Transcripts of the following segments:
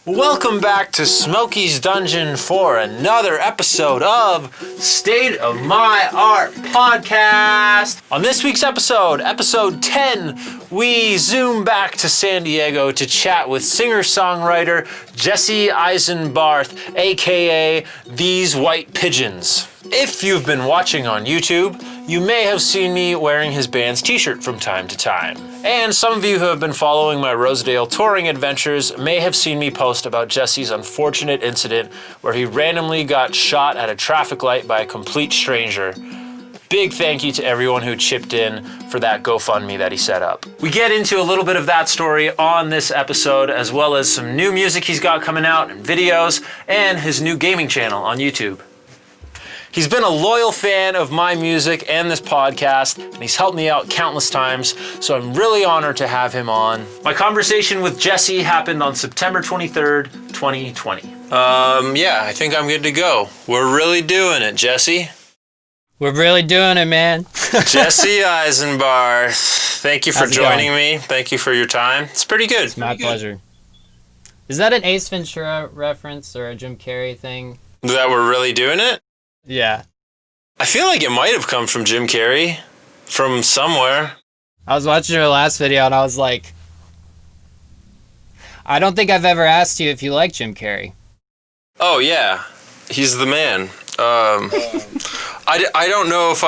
Welcome back to Smokey's Dungeon for another episode of State of My Art Podcast. On this week's episode, episode 10, we zoom back to San Diego to chat with singer-songwriter Jesse Eisenbarth, aka These White Pigeons. If you've been watching on YouTube, you may have seen me wearing his band's t-shirt from time to time. And some of you who have been following my Rosedale touring adventures may have seen me post about Jesse's unfortunate incident where he randomly got shot at a traffic light by a complete stranger. Big thank you to everyone who chipped in for that GoFundMe that he set up. We get into a little bit of that story on this episode, as well as some new music he's got coming out and videos, and his new gaming channel on YouTube. He's been a loyal fan of my music and this podcast, and he's helped me out countless times, so I'm really honored to have him on. My conversation with Jesse happened on September 23rd, 2020. Yeah, I think I'm good to go. We're really doing it, Jesse. We're really doing it, man. Jesse Eisenbarth, thank you for joining me. Thank you for your time. It's pretty good. It's my pleasure. Is that an Ace Ventura reference or a Jim Carrey thing? That we're really doing it? Yeah. I feel like it might have come from Jim Carrey, from somewhere. I was watching your last video and I was like, I don't think I've ever asked you if you like Jim Carrey. Oh, yeah. He's the man. I don't know if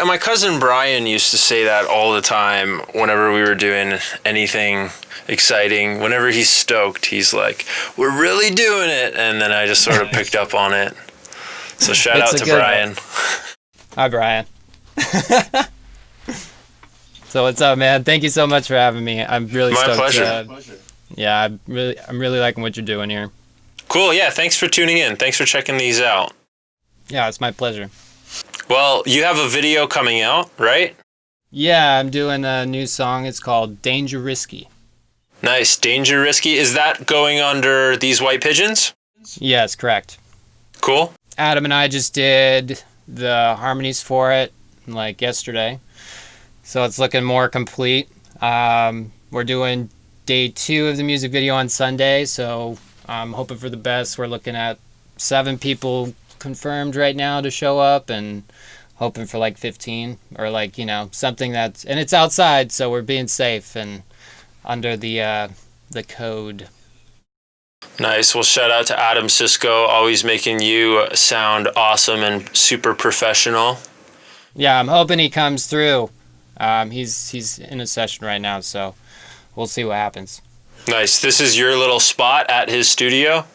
my cousin Brian used to say that all the time whenever we were doing anything exciting. Whenever he's stoked, he's like, we're really doing it. And then I just sort of picked up on it. So shout out to Brian. Hi, Brian. So what's up, man? Thank you so much for having me. I'm really stoked. My pleasure. Yeah, I'm really liking what you're doing here. Cool. Yeah. Thanks for tuning in. Thanks for checking these out. Yeah, it's my pleasure. Well, you have a video coming out, right? Yeah, I'm doing a new song. It's called Danger Risky. Nice. Danger Risky. Is that going under These White Pigeons? Yes, correct. Cool. Adam and I just did the harmonies for it like yesterday, so it's looking more complete. We're doing day 2 of the music video on Sunday, so I'm hoping for the best. We're looking at 7 people confirmed right now to show up, and hoping for like 15 or like, you know, something that's, and it's outside, so we're being safe and under the code. Nice. Well, shout out to Adam Sisko, always making you sound awesome and super professional. Yeah, I'm hoping he comes through. He's in a session right now, so we'll see what happens. Nice. This is your little spot at his studio?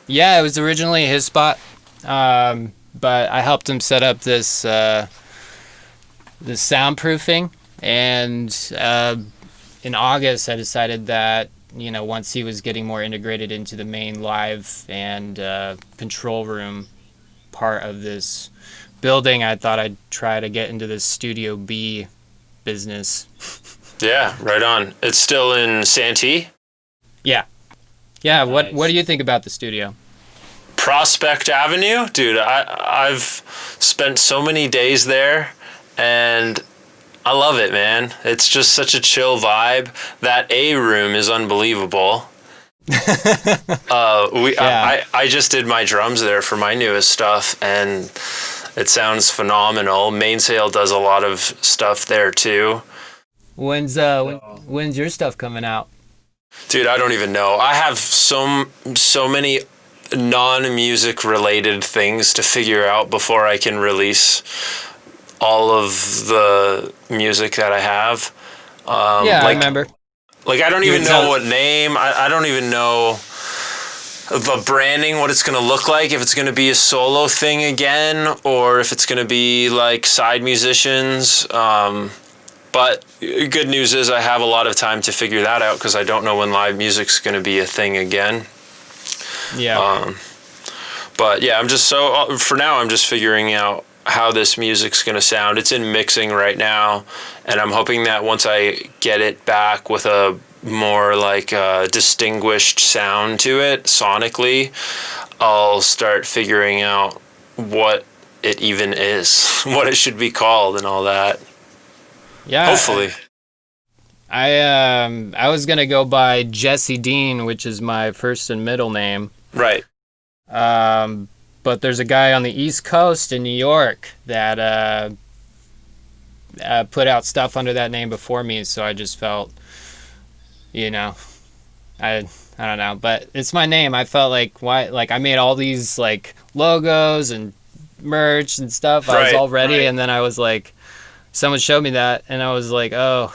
Yeah, it was originally his spot, but I helped him set up this soundproofing, and in August I decided that, you know, once he was getting more integrated into the main live and control room part of this building, I thought I'd try to get into this Studio B business. Yeah, right on. It's still in Sante? Yeah. Yeah, nice. What do you think about the studio? Prospect Avenue? Dude, I've spent so many days there, and I love it, man. It's just such a chill vibe. That A room is unbelievable. I just did my drums there for my newest stuff, and it sounds phenomenal. Mainsail does a lot of stuff there too. When's your stuff coming out? Dude, I don't even know. I have so many non-music related things to figure out before I can release all of the music that I have. I remember. Like, I don't even know what name. I don't even know the branding, what it's going to look like, if it's going to be a solo thing again, or if it's going to be, like, side musicians. But good news is I have a lot of time to figure that out because I don't know when live music's going to be a thing again. Yeah. But, yeah, for now, I'm just figuring out how this music's going to sound. It's in mixing right now, and I'm hoping that once I get it back with a more like distinguished sound to it sonically, I'll start figuring out what it even is, what it should be called and all that. Yeah. Hopefully. I was gonna go by Jesse Dean, which is my first and middle name. Right. But there's a guy on the East Coast in New York that put out stuff under that name before me, so I just felt, I don't know, but it's my name. I felt like I made all these like logos and merch and stuff. I was all ready, and then I was like, someone showed me that, and I was like, oh.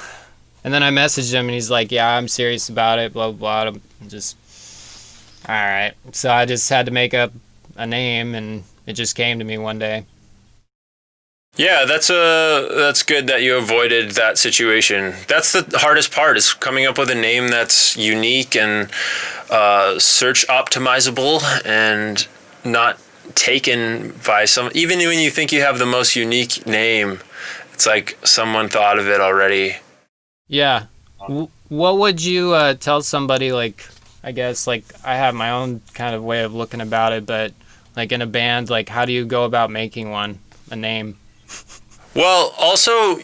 And then I messaged him, and he's like, yeah, I'm serious about it, blah, blah, blah. Just, all right. So I just had to make up a name, and it just came to me one day. Yeah, that's good that you avoided that situation. That's the hardest part, is coming up with a name that's unique and search optimizable and not taken by some. Even when you think you have the most unique name, it's like someone thought of it already. Yeah. What would you tell somebody, like, I guess, like, I have my own kind of way of looking about it, but like in a band, like, how do you go about making a name? Well, also,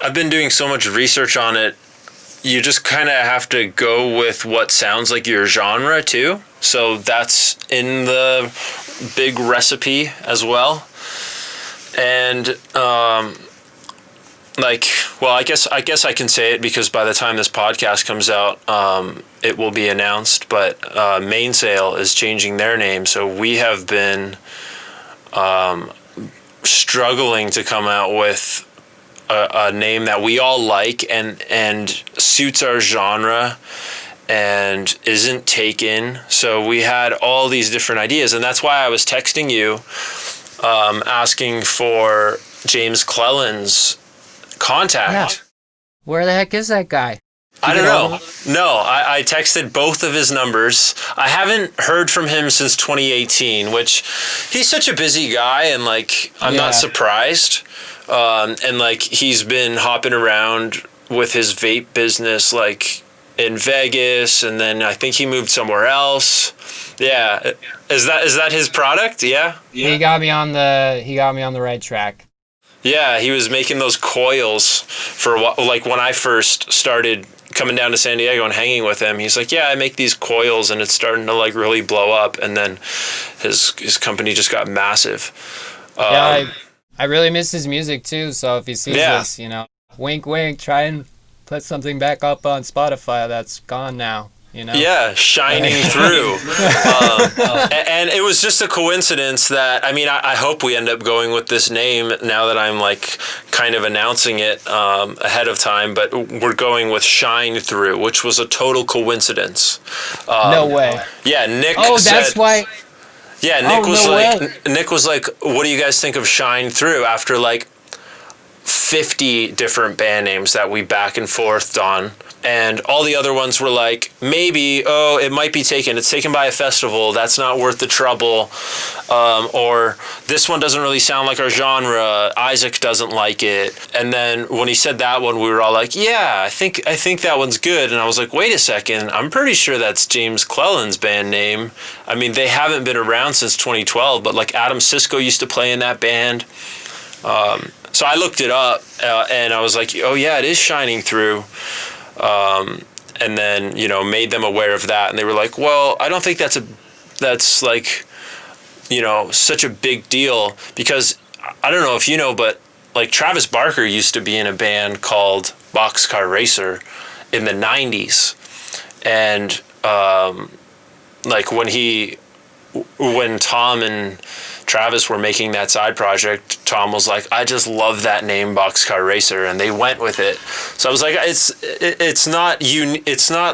I've been doing so much research on it. You just kind of have to go with what sounds like your genre too. So that's in the big recipe as well. And I guess I can say it because by the time this podcast comes out, it will be announced. But Mainsail is changing their name, so we have been struggling to come out with a name that we all like and suits our genre and isn't taken. So we had all these different ideas, and that's why I was texting you asking for James Clelland's contact. Yeah. Where the heck is that guy? I don't know. No, I texted both of his numbers. I haven't heard from him since 2018, which he's such a busy guy, and like I'm not surprised. And like he's been hopping around with his vape business, like in Vegas, and then I think he moved somewhere else. Yeah, is that his product? Yeah. He got me on the right track. Yeah, he was making those coils for like when I first started coming down to San Diego and hanging with him. He's like, yeah, I make these coils and it's starting to like really blow up. And then his company just got massive. I really miss his music too. So if he sees this, wink, wink, try and put something back up on Spotify that's gone now. Yeah, shining through. And it was just a coincidence that, I mean, I hope we end up going with this name now that I'm like kind of announcing it ahead of time, but we're going with Shine Through, which was a total coincidence. No way. Yeah, Nick that's why. Yeah, Nick was like, what do you guys think of Shine Through after like 50 different band names that we back and forthed on? And all the other ones were like, maybe, it might be taken. It's taken by a festival. That's not worth the trouble. Or this one doesn't really sound like our genre. Isaac doesn't like it. And then when he said that one, we were all like, yeah, I think that one's good. And I was like, wait a second. I'm pretty sure that's James Clelland's band name. I mean, they haven't been around since 2012, but like Adam Sisko used to play in that band. So I looked it up and I was like, oh yeah, it is Shining Through. And then, made them aware of that. And they were like, well, I don't think that's like, such a big deal, because I don't know if you know, but like Travis Barker used to be in a band called Boxcar Racer in the 90s. And, like when Tom and Travis were making that side project, Tom was like, I just love that name, Boxcar Racer, and they went with it. So I was like, it's not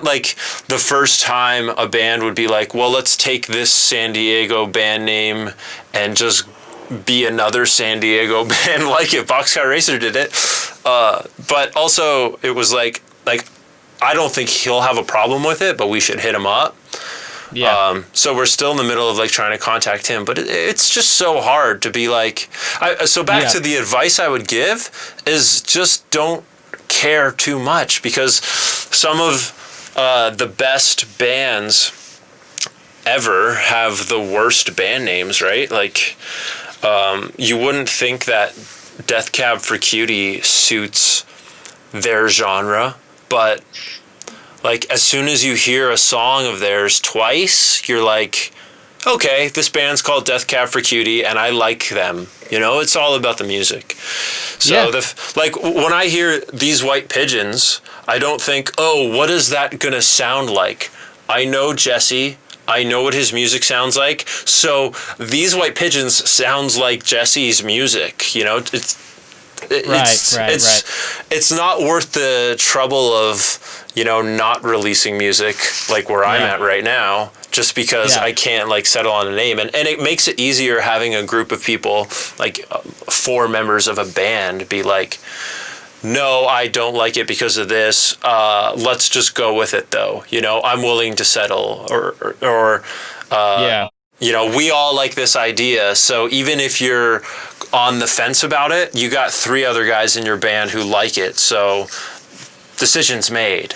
like the first time a band would be like, well, let's take this San Diego band name and just be another San Diego band like it. Boxcar Racer did it. But also it was like I don't think he'll have a problem with it, but we should hit him up. Yeah. So we're still in the middle of like trying to contact him, but it's just so hard to be like. So back to the advice I would give is just don't care too much, because some of the best bands ever have the worst band names, right? Like you wouldn't think that Death Cab for Cutie suits their genre, but like as soon as you hear a song of theirs twice, you're like, okay, this band's called Death Cab for Cutie, and I like them. You know, it's all about the music. So like when I hear These White Pigeons, I don't think, oh, what is that gonna sound like? I know Jesse. I know what his music sounds like. So These White Pigeons sounds like Jesse's music. You know, it's not worth the trouble of, you know, not releasing music like where I'm at right now, just because I can't like settle on a name. And it makes it easier having a group of people, like 4 members of a band, be like, no, I don't like it because of this. Let's just go with it though. You know, I'm willing to settle or you know, we all like this idea. So even if you're on the fence about it, you got 3 other guys in your band who like it. So decision's made.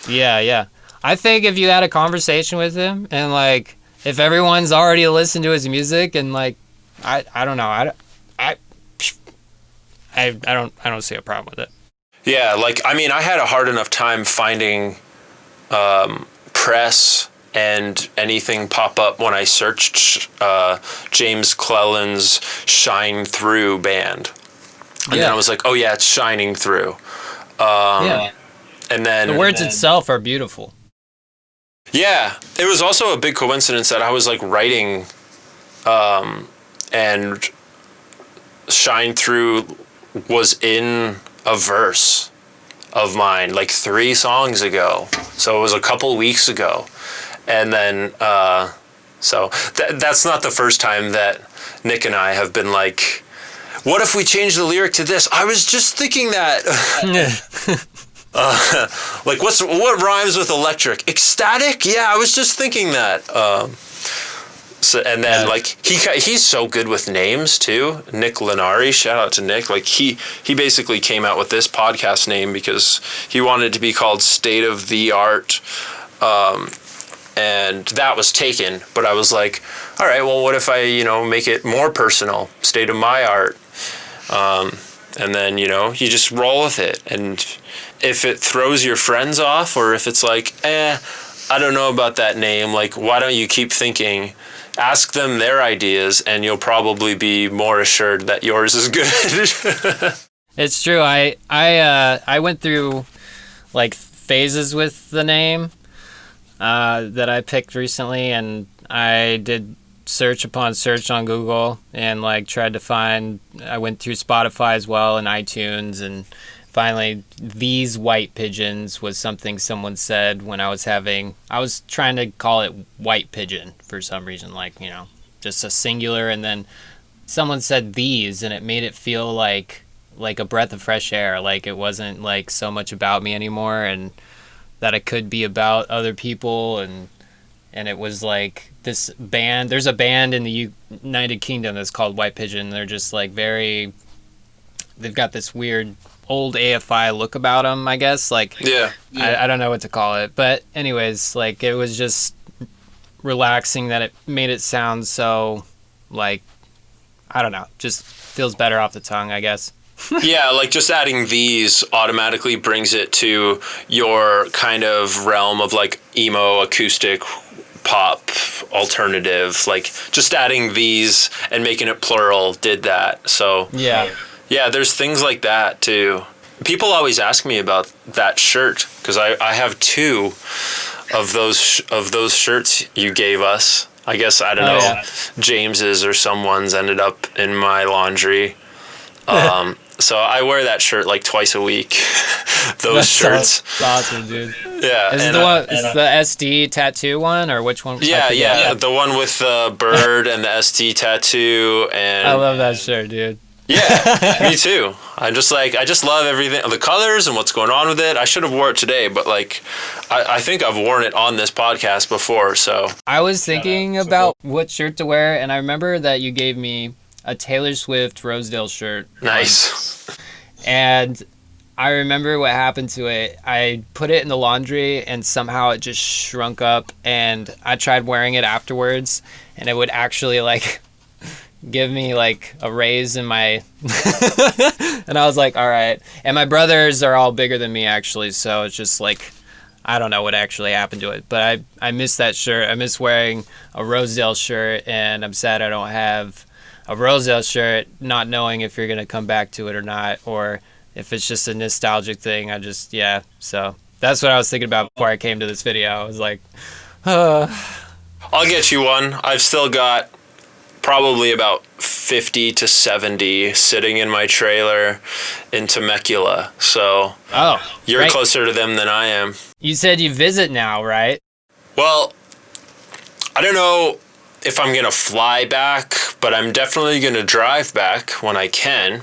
Yeah. I think if you had a conversation with him and like if everyone's already listened to his music and like I don't know, I don't see a problem with it. Yeah, like I mean I had a hard enough time finding press and anything pop up when I searched James Cleland's Shine Through band. And then I was like, oh yeah, it's Shining Through. And then the words itself are beautiful. Yeah, it was also a big coincidence that I was like writing and Shine Through was in a verse of mine like 3 songs ago. So it was a couple weeks ago. And then, so that's not the first time that Nick and I have been like, what if we change the lyric to this? I was just thinking that. Like, what rhymes with electric? Ecstatic? Yeah, I was just thinking that. So, and then, like, he's so good with names, too. Nick Lenari, shout out to Nick. Like, he basically came out with this podcast name because he wanted it to be called State of the Art. And that was taken, but I was like, all right, well, what if I, you know, make it more personal, State of My Art? And then, you know, you just roll with it. And if it throws your friends off, or if it's like, I don't know about that name, like, why don't you keep thinking? Ask them their ideas, and you'll probably be more assured that yours is good. It's true. I went through, like, phases with the name. That I picked recently, and I did search upon search on Google and like tried to find, I went through Spotify as well and iTunes, and finally These White Pigeons was something someone said when I was trying to call it White Pigeon for some reason, like, you know, just a singular, and then someone said these and it made it feel like a breath of fresh air, like it wasn't like so much about me anymore, and that it could be about other people, and it was like this band. There's a band in the United Kingdom that's called White Pigeon. They're just like they've got this weird old AFI look about them, I guess. Like, I don't know what to call it, but anyways, like it was just relaxing that it made it sound so like, I don't know, just feels better off the tongue, I guess. Yeah, like just adding these automatically brings it to your kind of realm of like emo, acoustic, pop, alternative. Like just adding these and making it plural did that. So yeah, there's things like that too. People always ask me about that shirt because I have 2 of those shirts you gave us. I guess, I don't know, James's or someone's ended up in my laundry. So I wear that shirt like twice a week. Those shirts. That's awesome, dude. Yeah. Is the SD tattoo one, or which one? Yeah. The one with the bird and the SD tattoo, and I love that shirt, dude. Yeah, me too. I just love everything, the colors and what's going on with it. I should have wore it today, but like, I think I've worn it on this podcast before. So I was thinking about what shirt to wear, and I remember that you gave me a Taylor Swift Rosedale shirt. Nice. And I remember what happened to it. I put it in the laundry and somehow it just shrunk up, and I tried wearing it afterwards and it would actually like give me like a raise in my and I was like, all right. And my brothers are all bigger than me actually, so it's just like I don't know what actually happened to it, but I miss that shirt. I miss wearing a Rosedale shirt, and I'm sad I don't have a Rosedale shirt, not knowing if you're gonna come back to it or not, or if it's just a nostalgic thing. So that's what I was thinking about before I came to this video. I was like, I'll get you one. I've still got probably about 50 to 70 sitting in my trailer in Temecula. So you're right. closer to them than I am. You said you visit now, right? Well, I don't know if I'm going to fly back, but I'm definitely going to drive back when I can.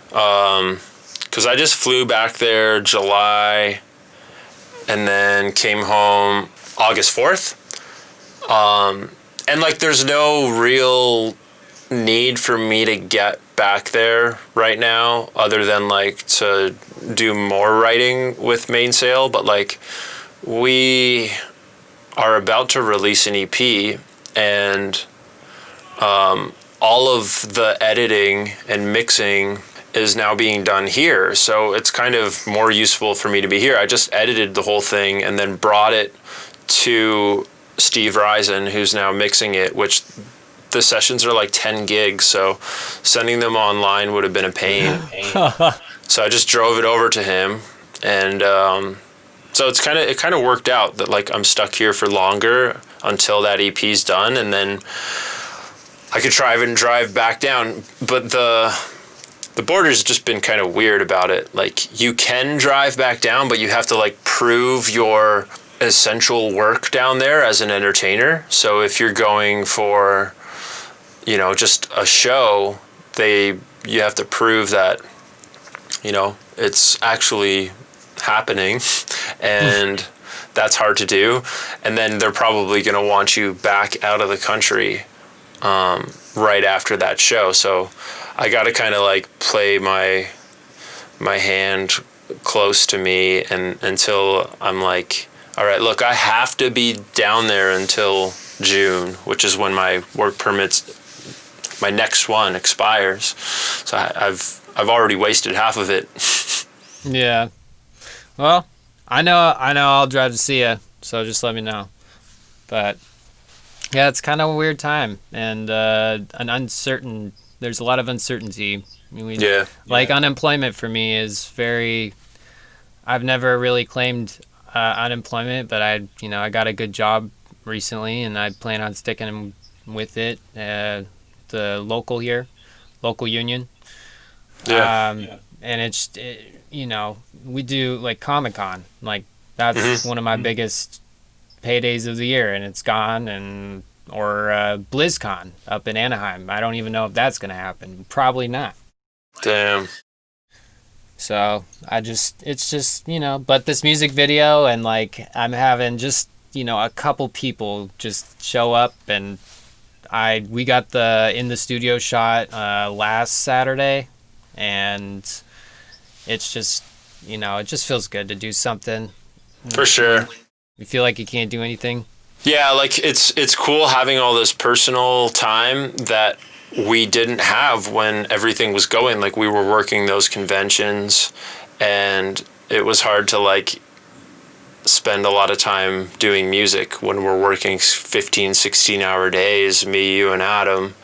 Because I just flew back there July and then came home August 4th. And like there's no real need for me to get back there right now other than like to do more writing with Mainsail, but like we are about to release an EP, and all of the editing and mixing is now being done here, so it's kind of more useful for me to be here. I just edited the whole thing and then brought it to Steve Risen, who's now mixing it, which the sessions are like 10 gigs, so sending them online would have been a pain. So I just drove it over to him, and so it kind of worked out that like I'm stuck here for longer until that EP's done, and then I could drive back down. But the border's just been kind of weird about it. Like you can drive back down, but you have to like prove your essential work down there as an entertainer. So if you're going for, you know, just a show, you have to prove that, you know, it's actually happening, and that's hard to do. And then they're probably going to want you back out of the country right after that show. So I got to kind of like play my hand close to me, and until I'm like, all right, look, I have to be down there until June, which is when my work permits, my next one expires. So I've already wasted half of it. Yeah. Well, I know I'll drive to see you, so just let me know. But yeah, it's kind of a weird time, and there's a lot of uncertainty. I mean, unemployment for me is very, I've never really claimed unemployment, but I got a good job recently, and I plan on sticking with it. The local union. And we do like Comic-Con, like that's one of my biggest paydays of the year, and it's gone, or BlizzCon up in Anaheim. I don't even know if that's gonna happen. Probably not. Damn. So it's just, but this music video, and like I'm having just, a couple people just show up, and we got the in the studio shot last Saturday, and it's just, it just feels good to do something. For sure. You feel like you can't do anything. Yeah, like it's cool having all this personal time that we didn't have when everything was going. Like we were working those conventions, and it was hard to like spend a lot of time doing music when we're working 15, 16-hour days, me, you, and Adam.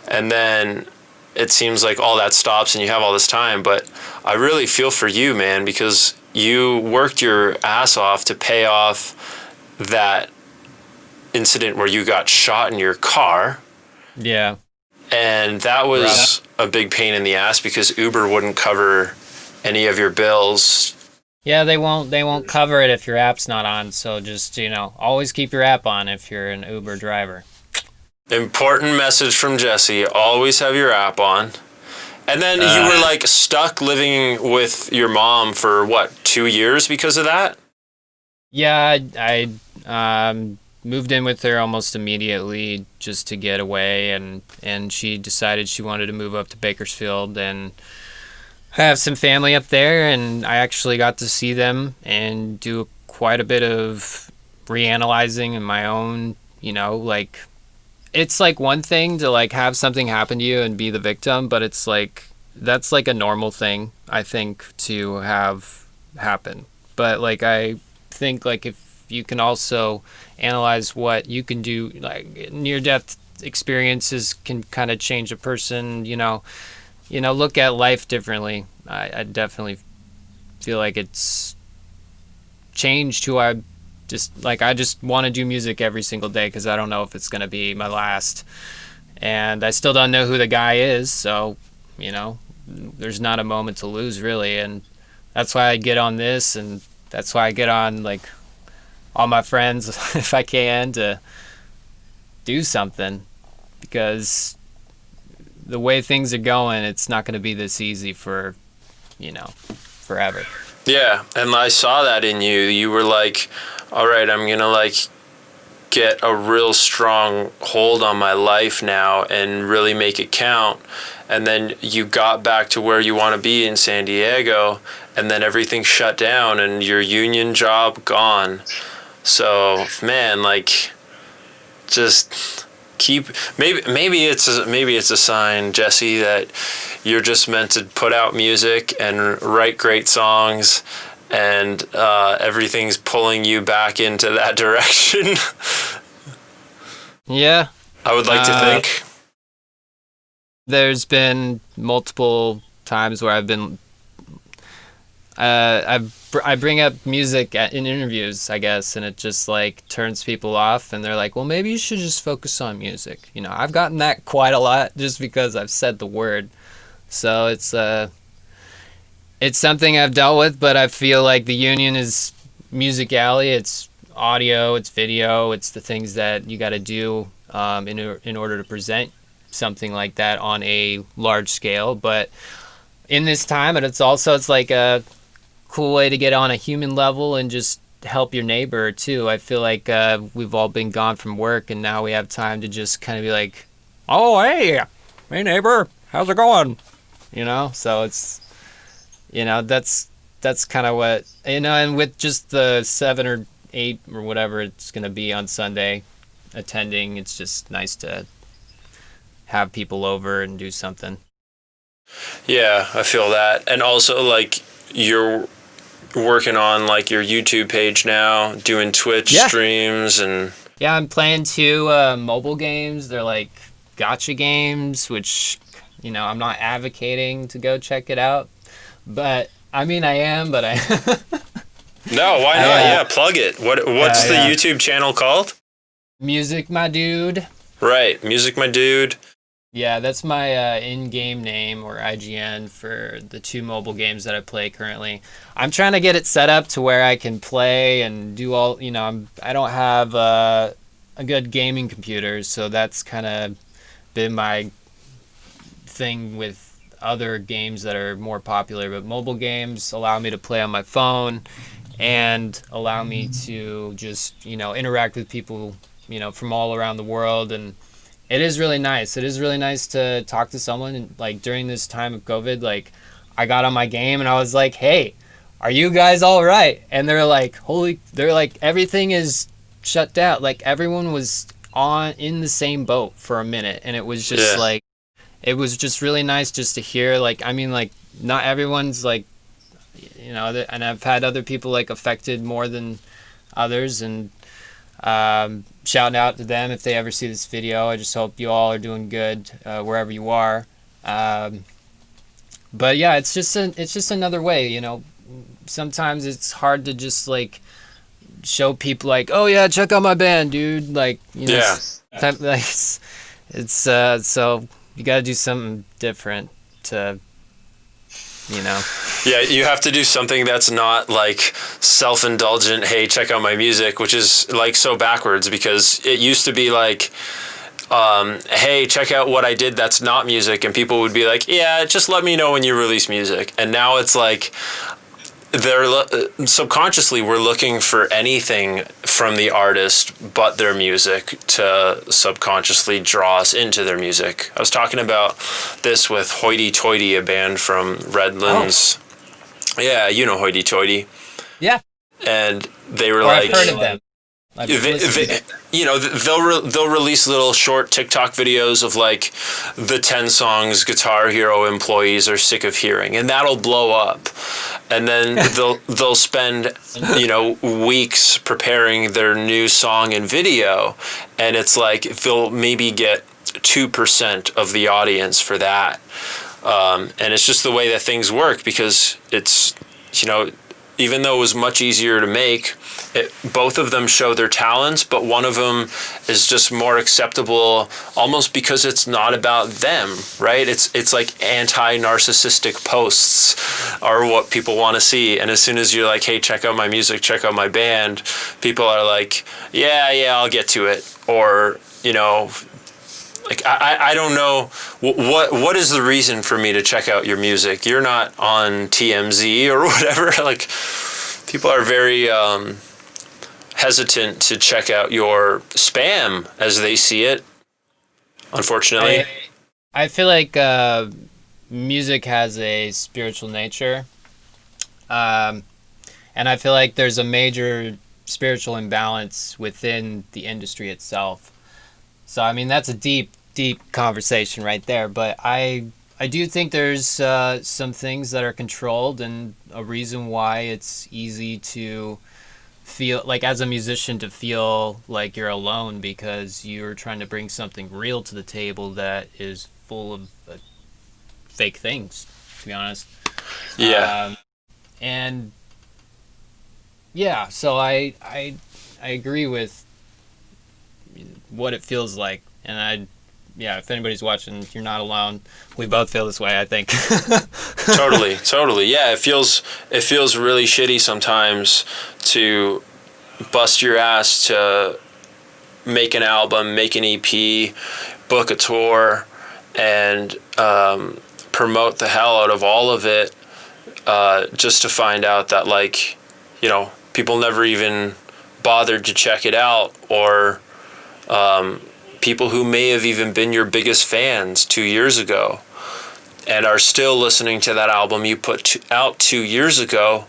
And then it seems like all that stops and you have all this time. But I really feel for you, man, because you worked your ass off to pay off that incident where you got shot in your car. Yeah. And that was a big pain in the ass because Uber wouldn't cover any of your bills. Yeah, they won't cover it if your app's not on. So just, always keep your app on if you're an Uber driver. Important message from Jesse. Always have your app on. And then you were like stuck living with your mom for 2 years because of that? Yeah, I moved in with her almost immediately just to get away, and she decided she wanted to move up to Bakersfield, and I have some family up there, and I actually got to see them and do quite a bit of reanalyzing in my own, it's like one thing to like have something happen to you and be the victim, but it's like that's like a normal thing I think to have happen. But like I think like if you can also analyze what you can do, like near death experiences can kind of change a person, look at life differently. I definitely feel like it's changed who I just want to do music every single day because I don't know if it's going to be my last. And I still don't know who the guy is, so, there's not a moment to lose, really. And that's why I get on this, and that's why I get on, like, all my friends, if I can, to do something. Because the way things are going, it's not going to be this easy for, forever. Yeah, and I saw that in you. You were like, all right, I'm going to like get a real strong hold on my life now and really make it count. And then you got back to where you want to be in San Diego, and then everything shut down and your union job gone. So, man, like, just keep, maybe it's a sign, Jesse, that you're just meant to put out music and write great songs, and everything's pulling you back into that direction. Yeah. I would like to think. There's been multiple times where I've been I bring up music in interviews, I guess, and it just like turns people off, and they're like, well, maybe you should just focus on music. I've gotten that quite a lot just because I've said the word. So it's something I've dealt with, but I feel like the union is musicality. It's audio, it's video, it's the things that you got to do in order to present something like that on a large scale. But in this time, and it's like a cool way to get on a human level and just help your neighbor too. I feel like we've all been gone from work, and now we have time to just kind of be like, oh, hey neighbor, how's it going? So it's, that's kind of what, and with just the 7 or 8 or whatever it's going to be on Sunday attending, it's just nice to have people over and do something. Yeah, I feel that. And also, like, you're working on, like, your YouTube page now, doing Twitch streams, and... Yeah, I'm playing 2 mobile games. They're, like, gacha games, which, I'm not advocating to go check it out. But, I mean, I am, but I... No, why not? Yeah, plug it. What's the YouTube channel called? MusicMyDude. Right, MusicMyDude. Yeah, that's my in-game name, or IGN, for the 2 mobile games that I play currently. I'm trying to get it set up to where I can play and do all, I don't have a good gaming computer, so that's kind of been my thing with other games that are more popular. But mobile games allow me to play on my phone and allow me to just, interact with people, from all around the world. And it is really nice. It is really nice to talk to someone. And like during this time of COVID, like I got on my game and I was like, hey, are you guys all right? And they're like, everything is shut down. Like everyone was in the same boat for a minute. And it was just it was just really nice just to hear, like, I mean, like not everyone's like, and I've had other people like affected more than others, and shouting out to them if they ever see this video. I just hope you all are doing good wherever you are. But yeah, it's just another way. Sometimes it's hard to just like show people like, oh yeah, check out my band, dude. Like it's so you got to do something different to. Yeah, you have to do something that's not like self-indulgent, hey, check out my music, which is like so backwards, because it used to be like, hey, check out what I did that's not music, and people would be like, yeah, just let me know when you release music. And now it's like subconsciously we're looking for anything from the artist but their music to subconsciously draw us into their music. I was talking about this with Hoity Toity, a band from Redlands. Oh. Yeah, you know Hoity Toity. Yeah. And they were like... I've heard of them. They'll release little short TikTok videos of like the 10 songs Guitar Hero employees are sick of hearing, and that'll blow up. And then they'll spend weeks preparing their new song and video, and it's like they'll maybe get 2% of the audience for that. And it's just the way that things work, because it's, even though it was much easier to make, both of them show their talents, but one of them is just more acceptable almost because it's not about them, right? It's like anti-narcissistic posts are what people want to see. And as soon as you're like, hey, check out my music, check out my band, people are like, yeah, I'll get to it. Or, like, I don't know, what is the reason for me to check out your music? You're not on TMZ or whatever. Like, people are very hesitant to check out your spam as they see it, unfortunately. I feel like music has a spiritual nature. And I feel like there's a major spiritual imbalance within the industry itself. So, I mean, that's a deep conversation right there. But I do think there's some things that are controlled, and a reason why it's easy to feel like, as a musician, to feel like you're alone because you're trying to bring something real to the table that is full of fake things, to be honest. Yeah. And yeah, so I agree with what it feels like, and if anybody's watching, you're not alone. We both feel this way, I think. Totally. Yeah, it feels really shitty sometimes to bust your ass to make an album, make an EP, book a tour, and promote the hell out of all of it, just to find out that, like, people never even bothered to check it out, or people who may have even been your biggest fans 2 years ago and are still listening to that album you put out 2 years ago,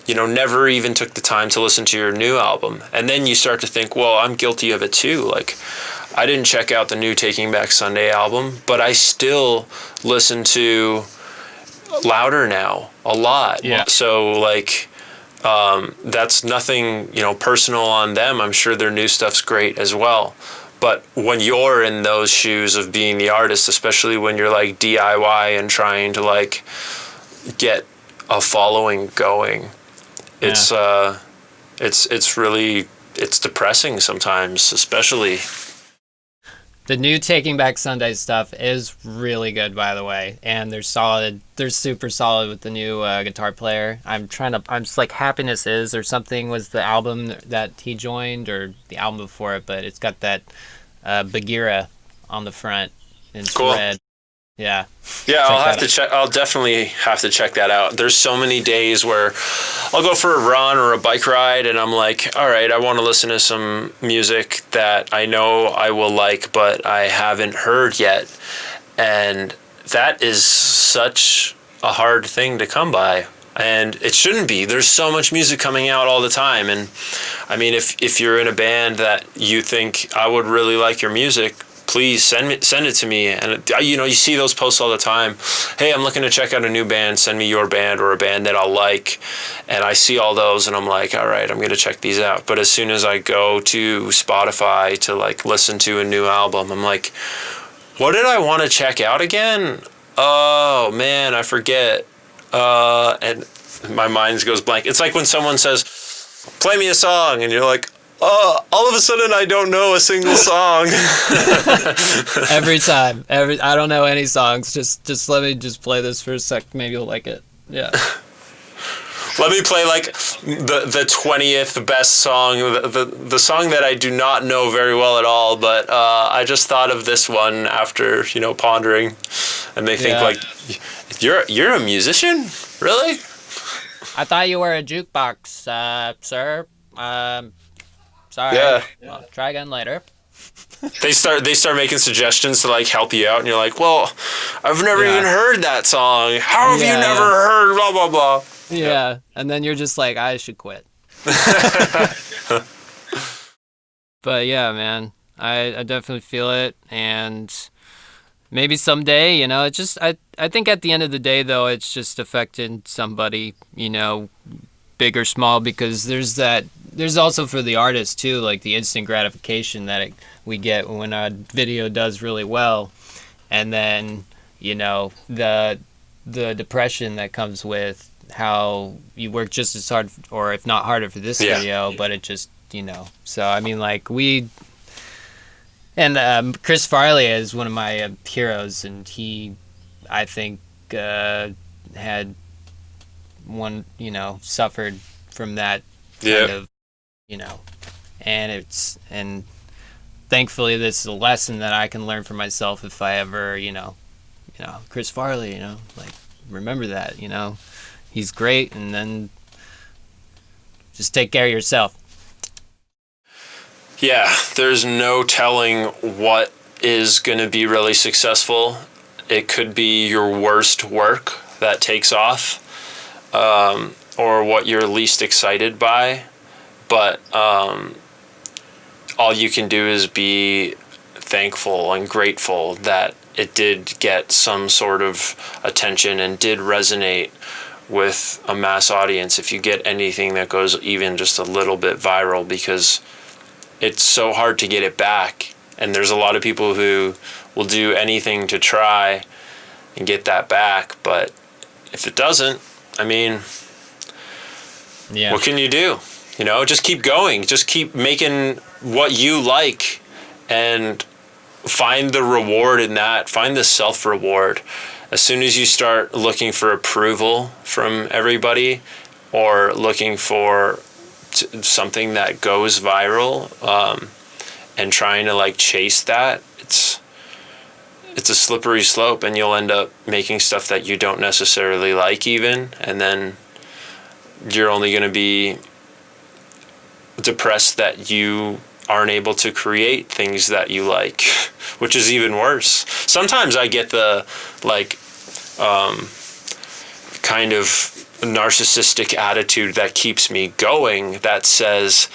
never even took the time to listen to your new album. And then you start to think, well, I'm guilty of it too. Like, I didn't check out the new Taking Back Sunday album, but I still listen to Louder Now a lot. Yeah. So, like, that's nothing, personal on them. I'm sure their new stuff's great as well. But when you're in those shoes of being the artist, especially when you're like DIY and trying to like get a following going, it's depressing sometimes, especially. The new Taking Back Sunday stuff is really good, by the way, and they're solid. They're super solid with the new guitar player. I'm just like, Happiness Is or something was the album that he joined, or the album before it, but it's got that Bagheera on the front, and it's cool. red. Yeah. Yeah, I'll definitely have to check that out. There's so many days where I'll go for a run or a bike ride and I'm like, all right, I want to listen to some music that I know I will like, but I haven't heard yet. And that is such a hard thing to come by. And it shouldn't be. There's so much music coming out all the time. And I mean, if you're in a band that you think I would really like your music, please send it to me. And you see those posts all the time. Hey, I'm looking to check out a new band. Send me your band or a band that I'll like. And I see all those and I'm like, all right, I'm going to check these out. But as soon as I go to Spotify to like listen to a new album, I'm like, what did I want to check out again? Oh man, I forget. And my mind goes blank. It's like when someone says, play me a song, and you're like, oh, all of a sudden I don't know a single song. Every time. I don't know any songs. Just let me just play this for a sec. Maybe you'll like it. Yeah. Let me play like the 20th best song, the song that I do not know very well at all, but I just thought of this one after, pondering. And they think like, you're a musician? Really? I thought you were a jukebox, sir. Sorry. Yeah. Well, try again later. They start making suggestions to like help you out, and you're like, well, I've never even heard that song. How have you never heard blah blah blah? Yeah, and then you're just like, I should quit. But yeah, man, I definitely feel it, and maybe someday, you know, it's just I think at the end of the day though, it's just affecting somebody, you know, big or small, because there's also for the artist too, like the instant gratification that we get when a video does really well, and then, you know, the depression that comes with how you work just as hard, or if not harder, for this video, but it just, you know. So I mean, like, Chris Farley is one of my heroes, and he, I think, had one, you know, suffered from that kind of, you know, and thankfully this is a lesson that I can learn for myself if I ever, you know, Chris Farley, you know, like, remember that, you know, he's great, and then just take care of yourself. Yeah, there's no telling what is going to be really successful. It could be your worst work that takes off, or what you're least excited by. But all you can do is be thankful and grateful that it did get some sort of attention and did resonate with a mass audience. If you get anything that goes even just a little bit viral, because it's so hard to get it back. And there's a lot of people who will do anything to try and get that back. But if it doesn't, I mean, what can you do? You know, just keep going. Just keep making what you like and find the reward in that. Find the self-reward. As soon as you start looking for approval from everybody, or looking for something that goes viral, and trying to like chase that, it's a slippery slope, and you'll end up making stuff that you don't necessarily like even, and then you're only going to be depressed that you aren't able to create things that you like, which is even worse. Sometimes I get the like kind of narcissistic attitude that keeps me going, that says,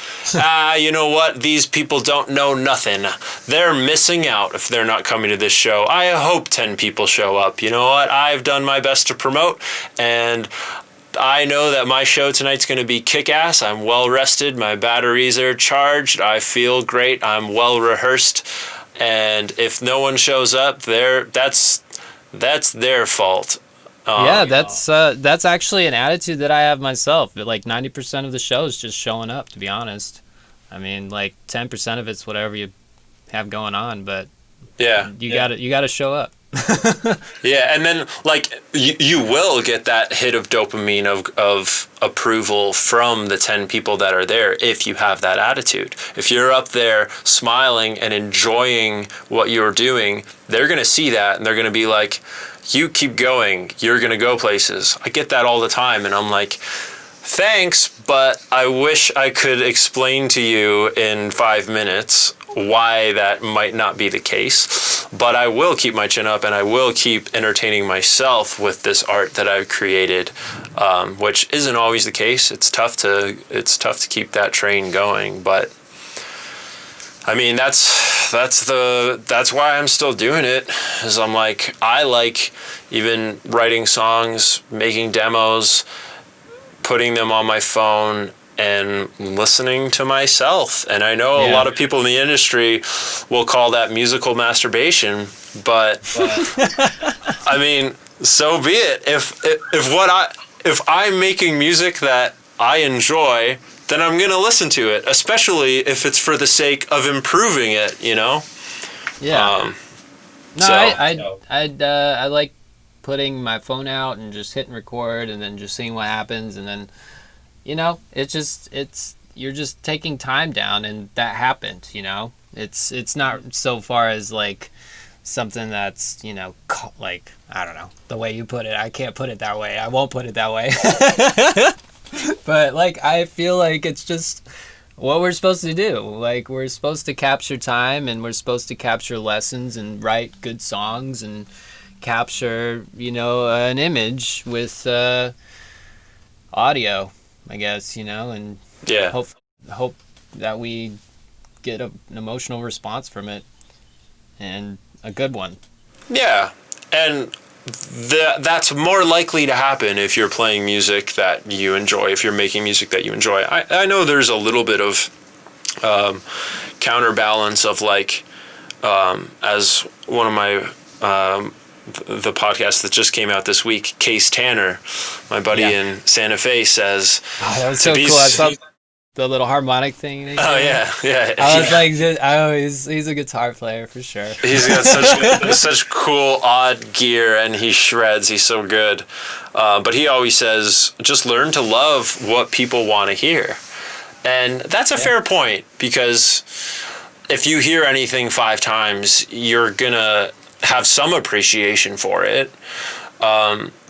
you know what, these people don't know nothing, they're missing out if they're not coming to this show. I hope 10 people show up. You know what, I've done my best to promote, and I know that my show tonight's going to be kick-ass. I'm well rested, my batteries are charged, I feel great, I'm well rehearsed, and if no one shows up, that's their fault. Yeah, that's actually an attitude that I have myself. Like 90% of the show is just showing up, to be honest. I mean, like 10% of it's whatever you have going on, but you gotta show up. Yeah, and then like you will get that hit of dopamine of approval from the 10 people that are there if you have that attitude. If you're up there smiling and enjoying what you're doing, they're gonna see that and they're gonna be like, you keep going, you're gonna go places. I get that all the time, and I'm like, thanks, but I wish I could explain to you in 5 minutes why that might not be the case. But I will keep my chin up, and I will keep entertaining myself with this art that I've created, which isn't always the case. It's tough to keep that train going, but I mean, that's why I'm still doing it, is I'm like, I like even writing songs, making demos, putting them on my phone, and listening to myself. And I know a lot of people in the industry will call that musical masturbation, but I mean, so be it. If I'm making music that I enjoy, then I'm gonna listen to it, especially if it's for the sake of improving it, you know? Yeah. I like putting my phone out and just hitting record and then just seeing what happens, and then, you know, you're just taking time down, and that happened, you know? It's not so far as like something that's, you know, like, I don't know, the way you put it. I can't put it that way. I won't put it that way. But like, I feel like it's just what we're supposed to do. Like, we're supposed to capture time, and we're supposed to capture lessons and write good songs and capture, you know, an image with audio, I guess, you know, and hope that we get an emotional response from it, and a good one. Yeah, and that's more likely to happen if you're playing music that you enjoy, if you're making music that you enjoy. I know there's a little bit of counterbalance of like, as one of my the podcast that just came out this week, Case Tanner, my buddy in Santa Fe, says, that was so cool. I saw the little harmonic thing. Oh yeah. I was like, he's a guitar player for sure. He's got such cool odd gear, and he shreds. He's so good. But he always says, just learn to love what people want to hear, and that's a fair point, because if you hear anything 5 times, you're gonna have some appreciation for it.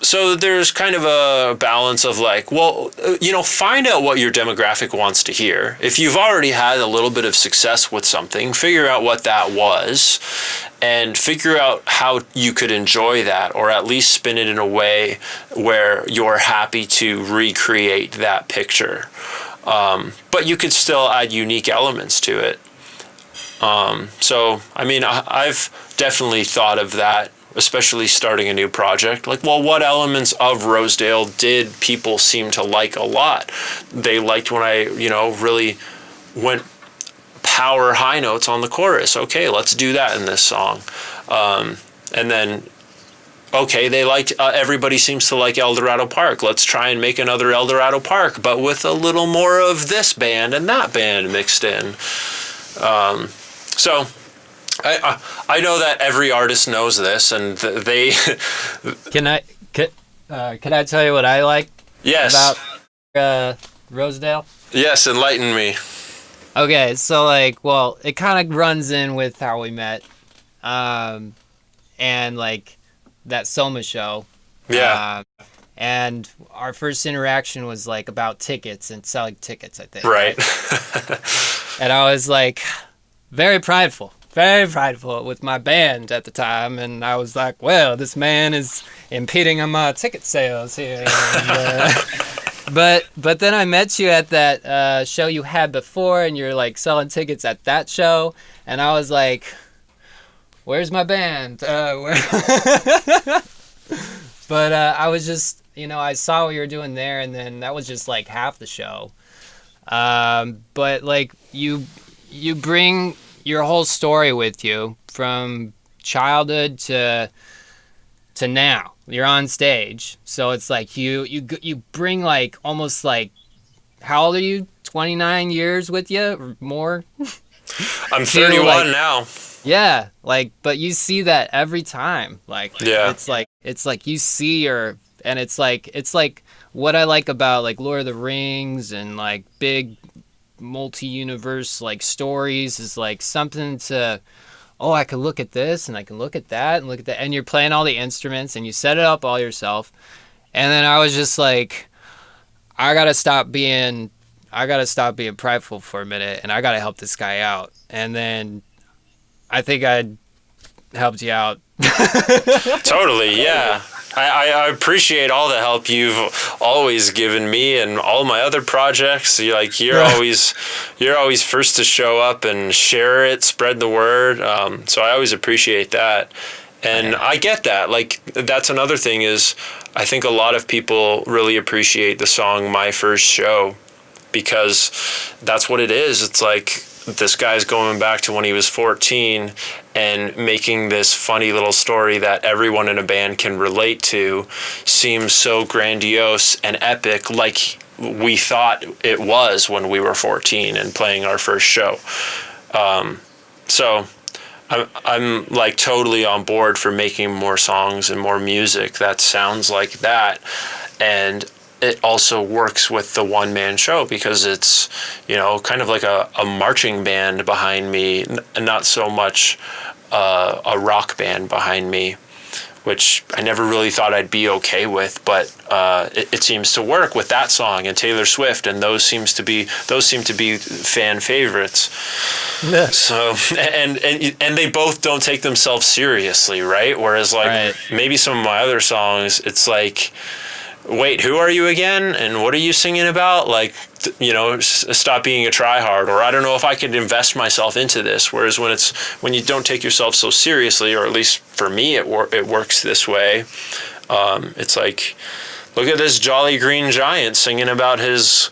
So there's kind of a balance of like, well, find out what your demographic wants to hear. If you've already had a little bit of success with something, figure out what that was and figure out how you could enjoy that, or at least spin it in a way where you're happy to recreate that picture. But you could still add unique elements to it. So, I mean, I've definitely thought of that, especially starting a new project. Like, well, what elements of Rosedale did people seem to like a lot? They liked when I, really went power high notes on the chorus. Okay, let's do that in this song. And then, okay, they liked, everybody seems to like El Dorado Park. Let's try and make another El Dorado Park, but with a little more of this band and that band mixed in. So I know that every artist knows this, and they. Can I tell you what I like? Yes. About Rosedale? Yes, enlighten me. Okay, so it kind of runs in with how we met, and like that Soma show. Yeah. And our first interaction was like about tickets and selling tickets, I think. Right. And I was like very prideful with my band at the time, and I was like, well, this man is impeding on my ticket sales here. And, but then I met you at that show you had before, and you're like selling tickets at that show, and I was like, where's my band? But I was just, I saw what you were doing there, and then that was just like half the show. But like you bring your whole story with you from childhood to now. You're on stage, so it's like you bring like almost like, how old are you? 29 years with you or more? I'm 31 now. Yeah, but you see that every time. Yeah. It's like you see and it's like what I like about like Lord of the Rings and like big multi-universe like stories is like something to, I can look at this and I can look at that and look at that, and you're playing all the instruments and you set it up all yourself. And then I was just like, I gotta stop being prideful for a minute, and I gotta help this guy out. And then I think I helped you out. Totally, yeah. I appreciate all the help you've always given me and all my other projects. You're always first to show up and share it, spread the word. So I always appreciate that. And I get that. That's another thing is I think a lot of people really appreciate the song My First Show, because that's what it is. It's like this guy's going back to when he was 14 and making this funny little story that everyone in a band can relate to seems so grandiose and epic, like we thought it was when we were 14 and playing our first show. So I'm like totally on board for making more songs and more music that sounds like that. And it also works with the one-man show because it's, kind of like a marching band behind me, and not so much a rock band behind me, which I never really thought I'd be okay with, but it seems to work with that song and Taylor Swift, and those seem to be fan favorites. Yeah. So and they both don't take themselves seriously, right? Whereas maybe some of my other songs, it's like wait, who are you again? And what are you singing about? Like, stop being a tryhard, or I don't know if I could invest myself into this. Whereas when you don't take yourself so seriously, or at least for me, it works this way. It's like, look at this jolly green giant singing about his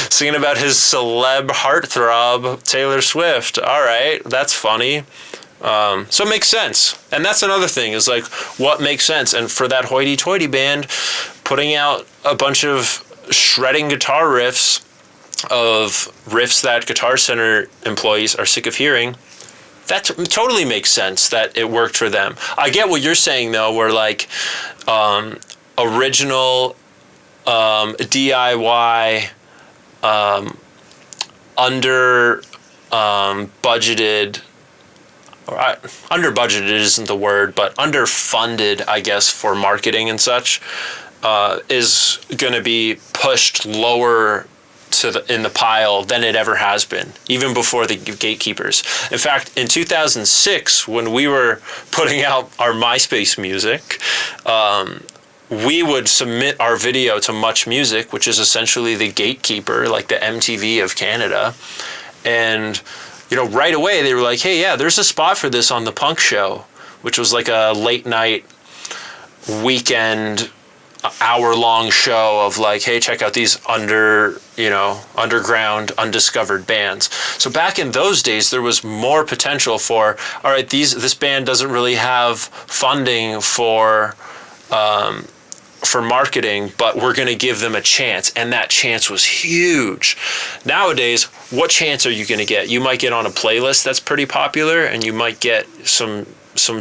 celeb heartthrob Taylor Swift. All right, that's funny. So it makes sense. And that's another thing, is like, what makes sense? And for that hoity-toity band, putting out a bunch of shredding guitar riffs that Guitar Center employees are sick of hearing, that totally makes sense that it worked for them. I get what you're saying, though, where like original DIY under budgeted, under budgeted isn't the word, but underfunded, I guess, for marketing and such, is going to be pushed lower in the pile than it ever has been, even before the gatekeepers. In fact, in 2006, when we were putting out our MySpace music, we would submit our video to Much Music, which is essentially the gatekeeper, like the MTV of Canada. And, right away they were like, hey, yeah, there's a spot for this on The Punk Show, which was like a late night weekend hour-long show of like, hey, check out these underground, undiscovered bands. So back in those days, there was more potential for, all right, this band doesn't really have funding for marketing, but we're going to give them a chance. And that chance was huge. Nowadays, what chance are you going to get? You might get on a playlist that's pretty popular, and you might get some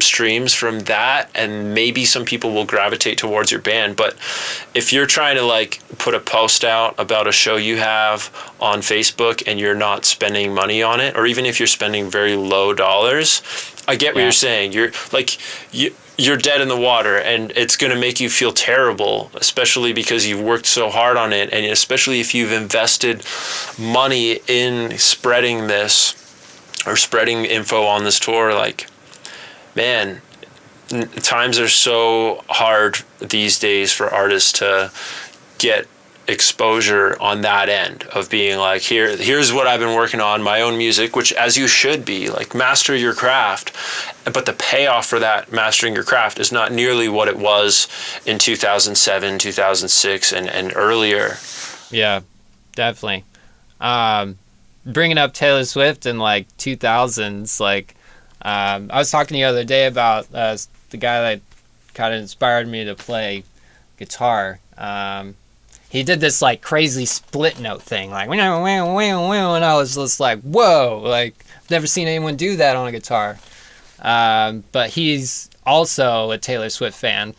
streams from that, and maybe some people will gravitate towards your band. But if you're trying to like put a post out about a show you have on Facebook and you're not spending money on it, or even if you're spending very low dollars, I get what you're saying. You're dead in the water, and it's going to make you feel terrible, especially because you've worked so hard on it, and especially if you've invested money in spreading this or spreading info on this tour. Like, man, times are so hard these days for artists to get exposure on that end of being like, here's what I've been working on, my own music, which, as you should be, like, master your craft. But the payoff for that mastering your craft is not nearly what it was in 2007, 2006, and earlier. Yeah, Definitely. Bringing up Taylor Swift in like 2000s, like, I was talking the other day about the guy that kind of inspired me to play guitar. He did this like crazy split note thing, like, and I was just like, whoa, like, I've never seen anyone do that on a guitar. But he's also a Taylor Swift fan.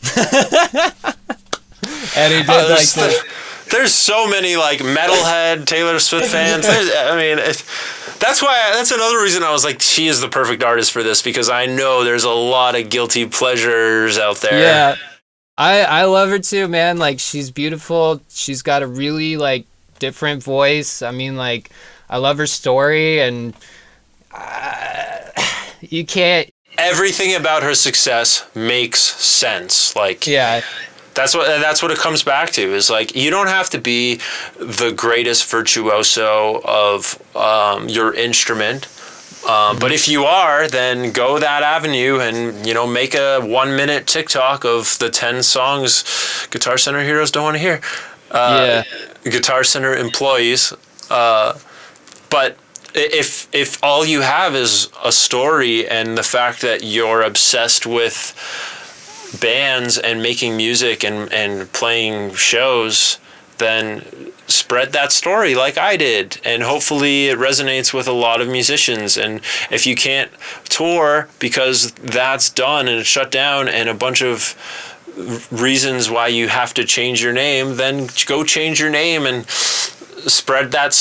And he did like this. There's so many like metalhead Taylor Swift fans. That's another reason I was like, she is the perfect artist for this, because I know there's a lot of guilty pleasures out there. Yeah. I love her too, man. Like, she's beautiful. She's got a really like different voice. I mean, like, I love her story, and you can't. Everything about her success makes sense. Like, yeah. That's what it comes back to, is like, you don't have to be the greatest virtuoso of your instrument. But if you are, then go that avenue and, make a 1-minute TikTok of the 10 songs Guitar Center heroes don't want to hear. Guitar Center employees. But if all you have is a story and the fact that you're obsessed with bands and making music and playing shows, then spread that story like I did, and hopefully it resonates with a lot of musicians. And if you can't tour because that's done and it's shut down, and a bunch of reasons why you have to change your name, then go change your name and spread that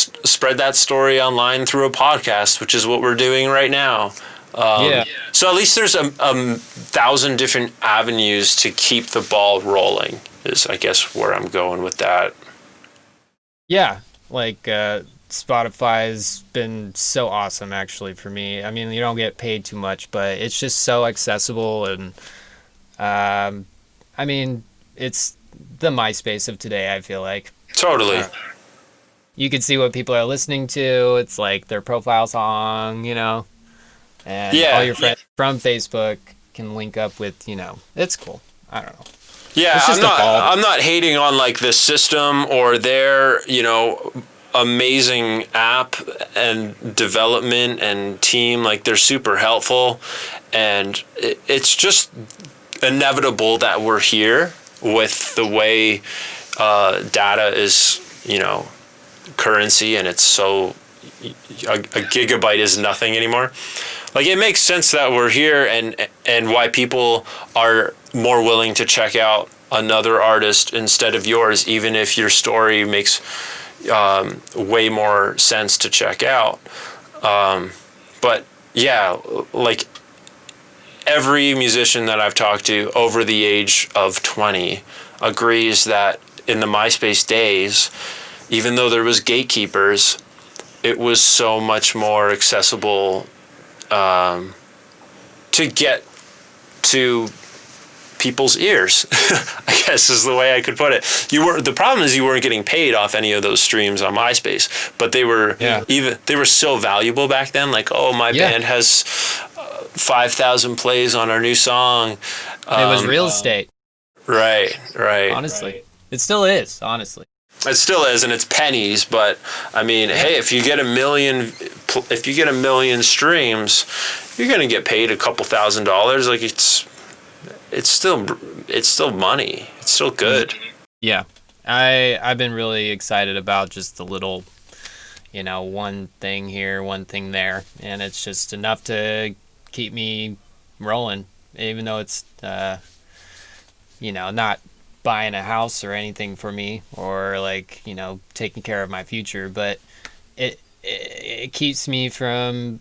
story online through a podcast, which is what we're doing right now. So at least there's a 1,000 different avenues to keep the ball rolling, is I guess where I'm going with that. Yeah, like Spotify has been so awesome, actually, for me. I mean, you don't get paid too much, but it's just so accessible, and I mean, it's the MySpace of today, I feel like. Totally. You can see what people are listening to. It's like their profile song, you know, and all your friends from Facebook can link up with, you know, it's cool. I don't know. Yeah, I'm not hating on like the system or their, you know, amazing app and development and team. Like, they're super helpful, and it's just inevitable that we're here with the way data is, you know, currency, and it's so a gigabyte is nothing anymore. Like, it makes sense that we're here, and why people are more willing to check out another artist instead of yours, even if your story makes way more sense to check out. But yeah, like, every musician that I've talked to over the age of 20 agrees that in the MySpace days, even though there was gatekeepers, it was so much more accessible to get to people's ears, I guess is the way I could put it. The problem is you weren't getting paid off any of those streams on MySpace, but they were they were so valuable back then. Like, oh, my band has 5,000 plays on our new song. It was real estate. Right. Honestly, it still is. Honestly, it still is, and it's pennies. But I mean, hey, if you get a million streams, you're gonna get paid a couple $1,000s. Like, it's still money. It's still good. Yeah, I've been really excited about just the little, you know, one thing here, one thing there, and it's just enough to keep me rolling, even though it's you know, not buying a house or anything for me, or like, you know, taking care of my future, but it keeps me from,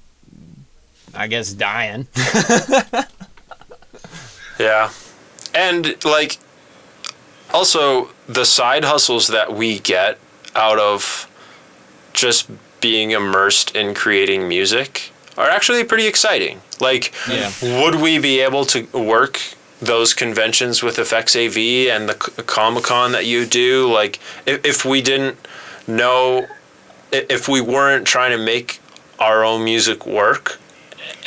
I guess, dying. Yeah. And like, also the side hustles that we get out of just being immersed in creating music are actually pretty exciting. Like, would we be able to work those conventions with FXAV and the Comic-Con that you do? Like, if we didn't know, if we weren't trying to make our own music work.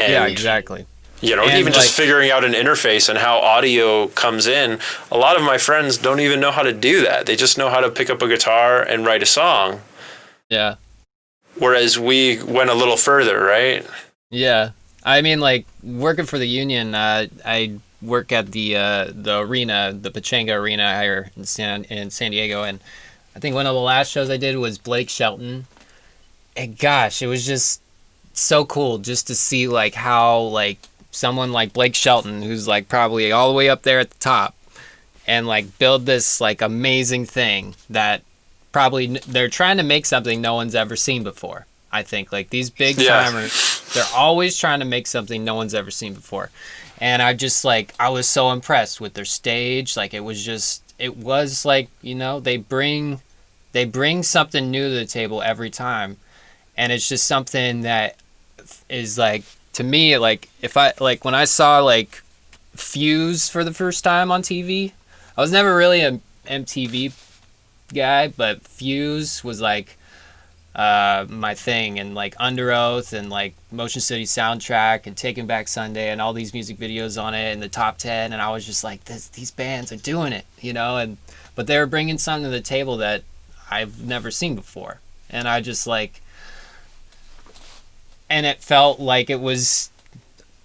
And, yeah, exactly. You know, and even just figuring out an interface and how audio comes in. A lot of my friends don't even know how to do that. They just know how to pick up a guitar and write a song. Yeah. Whereas we went a little further, right? Yeah. I mean, like, working for the union, I work at the arena, the Pachanga Arena here in San Diego, and I think one of the last shows I did was Blake Shelton. And gosh, it was just so cool just to see, like, how, like, someone like Blake Shelton, who's like probably all the way up there at the top, and like build this like amazing thing that probably they're trying to make something no one's ever seen before. I think like these big timers, they're always trying to make something no one's ever seen before. And I was so impressed with their stage. Like, it was like, you know, they bring something new to the table every time. And it's just something that is like, to me, like, when I saw like Fuse for the first time on TV, I was never really an MTV guy, but Fuse was like my thing, and like Under Oath and like Motion City Soundtrack and Taking Back Sunday and all these music videos on it in the top 10, and I was just like, these bands are doing it, you know, but they were bringing something to the table that I've never seen before, and I just like. And it felt like it was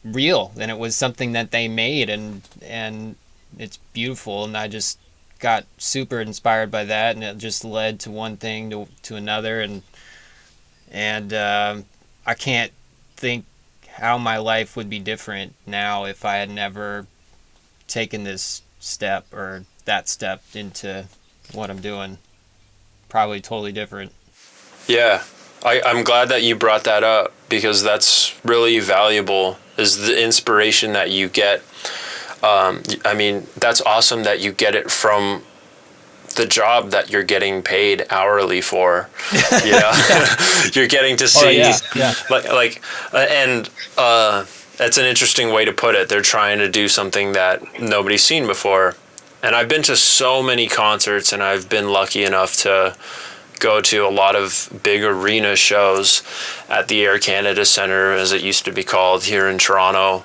real, and it was something that they made, and it's beautiful. And I just got super inspired by that, and it just led to one thing to another, and I can't think how my life would be different now if I had never taken this step or that step into what I'm doing. Probably totally different. Yeah. I'm glad that you brought that up, because that's really valuable, is the inspiration that you get. I mean, that's awesome that you get it from the job that you're getting paid hourly for. You know, you're getting to see, and that's an interesting way to put it. They're trying to do something that nobody's seen before. And I've been to so many concerts, and I've been lucky enough to go to a lot of big arena shows at the Air Canada Centre, as it used to be called, here in Toronto,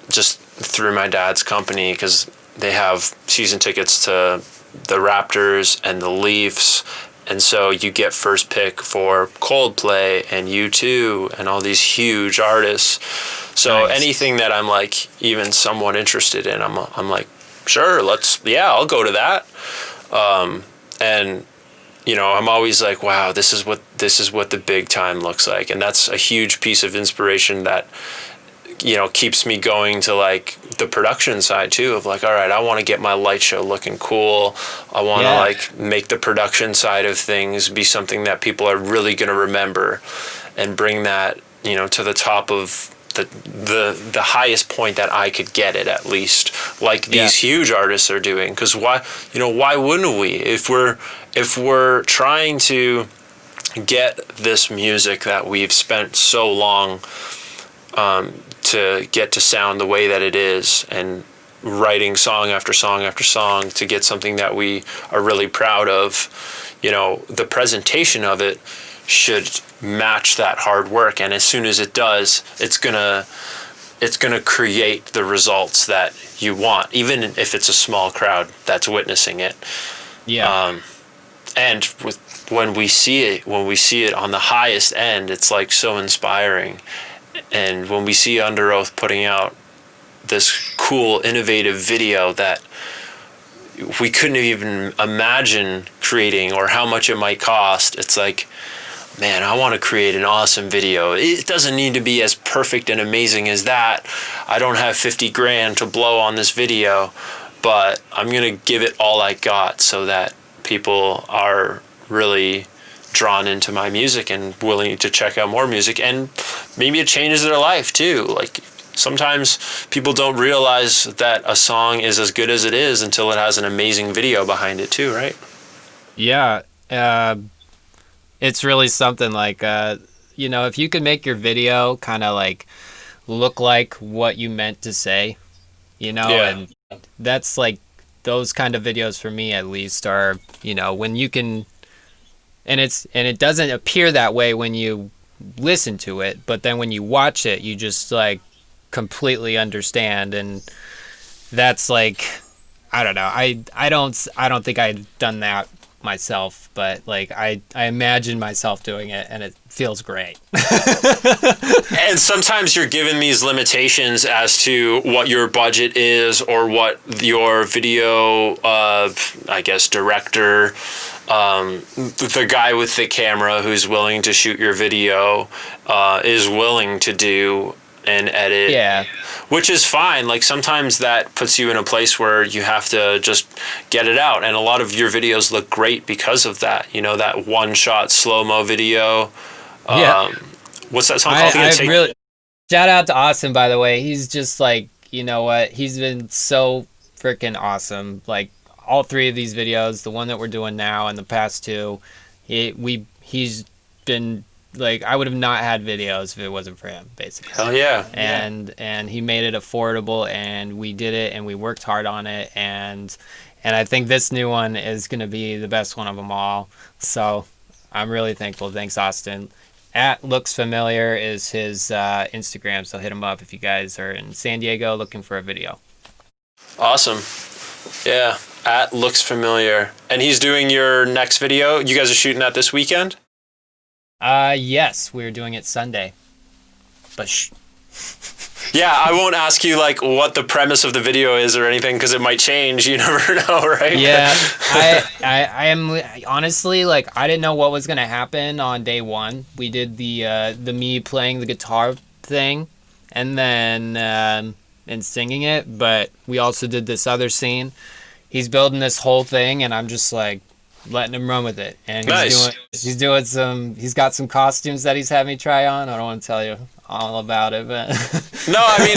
just through my dad's company, because they have season tickets to the Raptors and the Leafs, and so you get first pick for Coldplay and U2 and all these huge artists. So Nice. anything that I'm like even somewhat interested in, I'm like, sure, I'll go to that. And you know, I'm always like, wow, this is what the big time looks like, and that's a huge piece of inspiration that, you know, keeps me going to like the production side too, of like, all right, I want to get my light show looking cool. I want to like make the production side of things be something that people are really going to remember, and bring that, you know, to the top of the highest point that I could get it, at least, like these huge artists are doing. Because why wouldn't we, if we're trying to get this music that we've spent so long to get to sound the way that it is, and writing song after song after song to get something that we are really proud of, you know, the presentation of it should match that hard work. And as soon as it does, it's gonna create the results that you want, even if it's a small crowd that's witnessing it. And when we see it on the highest end, it's like so inspiring. And when we see Under Oath putting out this cool, innovative video that we couldn't even imagine creating, or how much it might cost, it's like, man, I want to create an awesome video. It doesn't need to be as perfect and amazing as that. I don't have 50 grand to blow on this video, but I'm going to give it all I got so that people are really drawn into my music and willing to check out more music, and maybe it changes their life too. Like, sometimes people don't realize that a song is as good as it is until it has an amazing video behind it too, right? Yeah. It's really something, like, you know, if you could make your video kind of like look like what you meant to say, you know, and that's like, those kind of videos for me at least are, you know, when you can, and it doesn't appear that way when you listen to it, but then when you watch it, you just like completely understand. And that's like, I don't know, I don't think I've done that myself, but like I imagine myself doing it, and it feels great. And sometimes you're given these limitations as to what your budget is, or what your video I guess director, the guy with the camera who's willing to shoot your video is willing to do and edit. Yeah. Which is fine. Like, sometimes that puts you in a place where you have to just get it out. And a lot of your videos look great because of that. You know, that one-shot slow-mo video. What's that song called again? Really, shout out to Austin, by the way. He's just like, you know what? He's been so freaking awesome. Like, all three of these videos, the one that we're doing now and the past two, he's been... like, I would have not had videos if it wasn't for him, basically. Hell yeah. And he made it affordable, and we did it, and we worked hard on it, and I think this new one is going to be the best one of them all. So I'm really thankful. Thanks, Austin. @looksfamiliar is his Instagram, so hit him up if you guys are in San Diego looking for a video. Awesome. Yeah, @looksfamiliar. And he's doing your next video. You guys are shooting that this weekend? Yes, we're doing it Sunday. But Yeah, I won't ask you like what the premise of the video is or anything, because it might change. You never know, right? Yeah, I am honestly, like, I didn't know what was gonna happen on day one. We did the me playing the guitar thing, and then and singing it, but we also did this other scene. He's building this whole thing, and I'm just like letting him run with it. And he's got some costumes that he's had me try on. I don't want to tell you all about it, but no, I mean,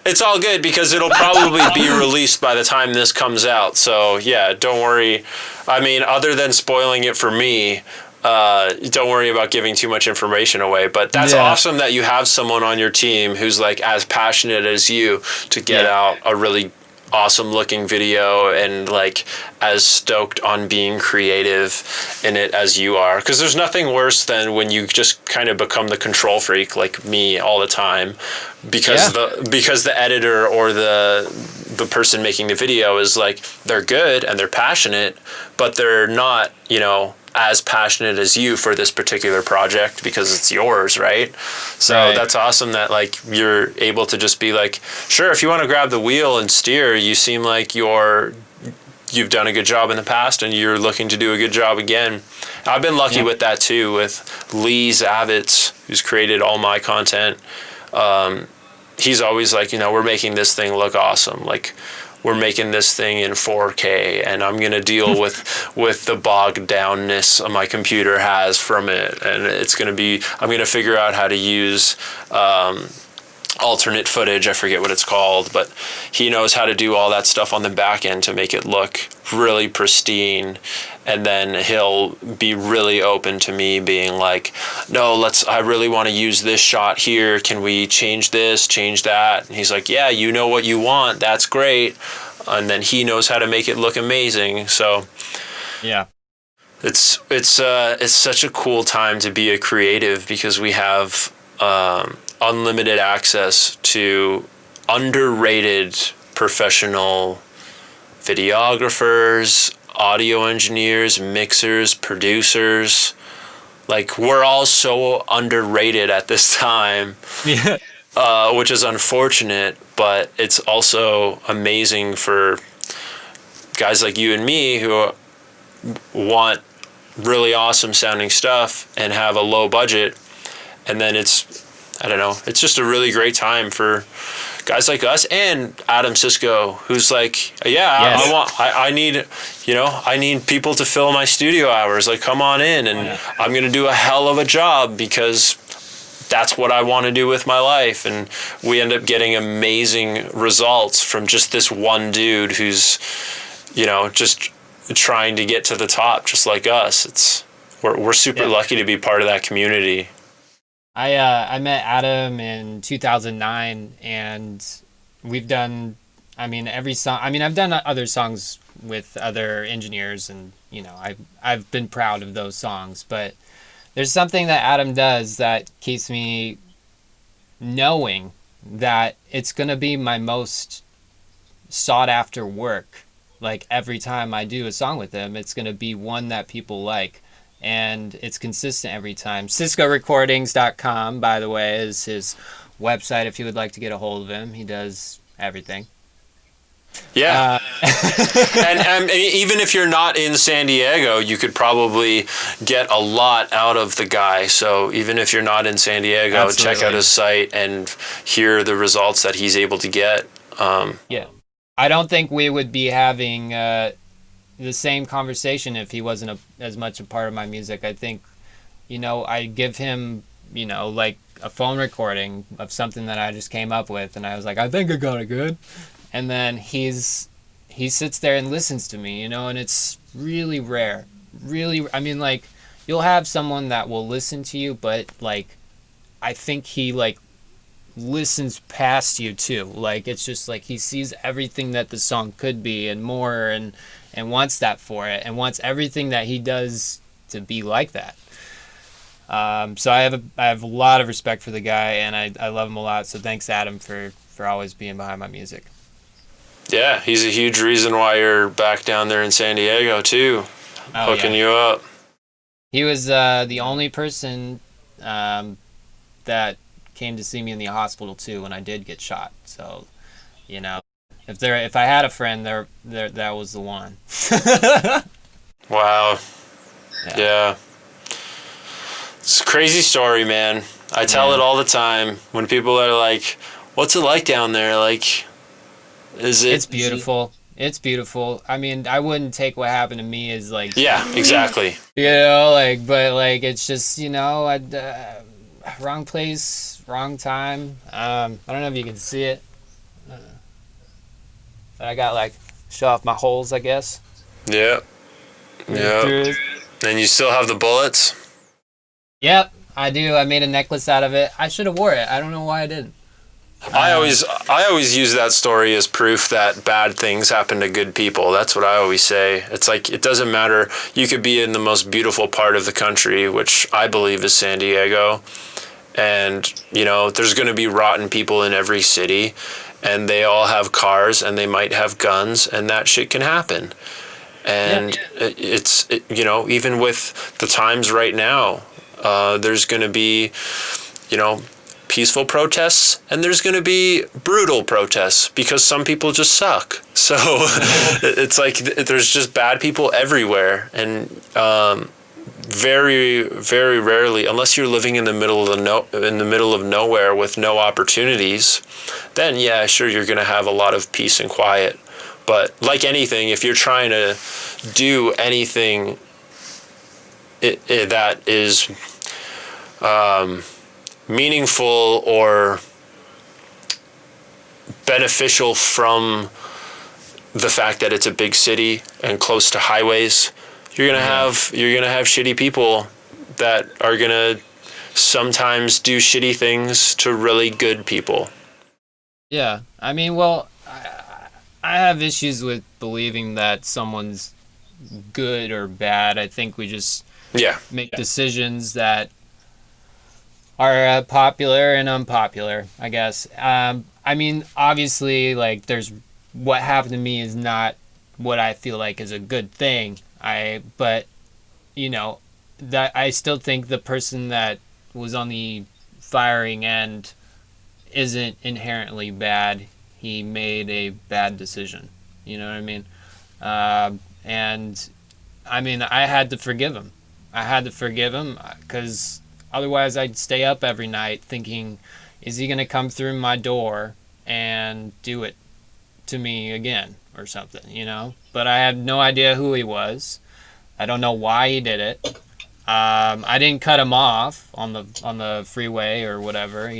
it's all good, because it'll probably be released by the time this comes out. So yeah, don't worry. I mean, other than spoiling it for me, don't worry about giving too much information away. But that's awesome that you have someone on your team who's like as passionate as you to get out a really awesome looking video and like as stoked on being creative in it as you are, because there's nothing worse than when you just kind of become the control freak like me all the time, because the editor or the person making the video is like, they're good and they're passionate, but they're not, you know, as passionate as you for this particular project because it's yours, right? So that's awesome that like you're able to just be like, sure, if you want to grab the wheel and steer, you seem like you've done a good job in the past and you're looking to do a good job again. I've been lucky with that too, with Lee Zavitz, who's created all my content. He's always like, you know, we're making this thing look awesome. Like, we're making this thing in 4K, and I'm going to deal with the bogged downness my computer has from it. And it's going to be, I'm going to figure out how to use alternate footage. I forget what it's called, but he knows how to do all that stuff on the back end to make it look really pristine. And then he'll be really open to me being like, no, I really want to use this shot here. Can we change this, change that? And he's like, yeah, you know what you want. That's great. And then he knows how to make it look amazing. So yeah, it's such a cool time to be a creative, because we have unlimited access to underrated professional videographers, audio engineers, mixers, producers. Like, we're all so underrated at this time, which is unfortunate, but it's also amazing for guys like you and me who want really awesome sounding stuff and have a low budget. And then I don't know, it's just a really great time for guys like us and Adam Sisko, who's like, I need people to fill my studio hours. Like, come on in, and I'm going to do a hell of a job because that's what I want to do with my life. And we end up getting amazing results from just this one dude who's, you know, just trying to get to the top just like us. We're super lucky to be part of that community. I met Adam in 2009, and we've done, every song. I've done other songs with other engineers, and you know, I've been proud of those songs. But there's something that Adam does that keeps me knowing that it's gonna be my most sought after work. Like, every time I do a song with him, it's gonna be one that people like. And it's consistent every time. CiscoRecordings.com, by the way, is his website if you would like to get a hold of him. He does everything. Yeah. And even if you're not in San Diego, you could probably get a lot out of the guy. So even if you're not in San Diego, Absolutely. check out his site and hear the results that he's able to get. Yeah. I don't think we would be having the same conversation if he wasn't as much a part of my music. I think, you know, I give him, you know, like a phone recording of something that I just came up with, and I was like, I think I got it good. And then he sits there and listens to me, you know, and it's really rare. Really, like, you'll have someone that will listen to you, but like, I think he like listens past you too. Like, it's just like he sees everything that the song could be and more, and wants that for it, and wants everything that he does to be like that. So I have a lot of respect for the guy, and I love him a lot. So thanks, Adam, for always being behind my music. Yeah, he's a huge reason why you're back down there in San Diego too, hooking you up. He was the only person that came to see me in the hospital too when I did get shot. So, you know, if I had a friend there, that was the one. Wow. Yeah. It's a crazy story, man. I tell it all the time when people are like, what's it like down there? Like, It's beautiful. It's beautiful. I mean, I wouldn't take what happened to me as like... Yeah, exactly. You know, like, but like, it's just, you know, wrong place, wrong time. I don't know if you can see it. But I got like, show off my holes, I guess. Yeah. Yeah. And you still have the bullets? Yep, I do. I made a necklace out of it. I should have wore it. I don't know why I didn't. I always use that story as proof that bad things happen to good people. That's what I always say. It's like, it doesn't matter. You could be in the most beautiful part of the country, which I believe is San Diego, and there's going to be rotten people in every city, and they all have cars, and they might have guns, and that shit can happen. And it's even with the times right now, there's going to be peaceful protests, and there's going to be brutal protests because some people just suck. So it's like there's just bad people everywhere, and very, very rarely, unless you're living in the middle of nowhere with no opportunities, then yeah, sure, you're going to have a lot of peace and quiet. But like anything, if you're trying to do anything that is meaningful or beneficial from the fact that it's a big city and close to highways, you're gonna have shitty people that are gonna sometimes do shitty things to really good people. Yeah, I mean, well, I have issues with believing that someone's good or bad. I think we just make decisions that are popular and unpopular, I guess. I mean, obviously, like, there's what happened to me is not what I feel like is a good thing. But that I still think the person that was on the firing end isn't inherently bad. He made a bad decision. You know what I mean? And I mean, I had to forgive him. Because otherwise I'd stay up every night thinking, is he going to come through my door and do it to me again or something, But I had no idea who he was. I don't know why he did it. I didn't cut him off on the freeway or whatever.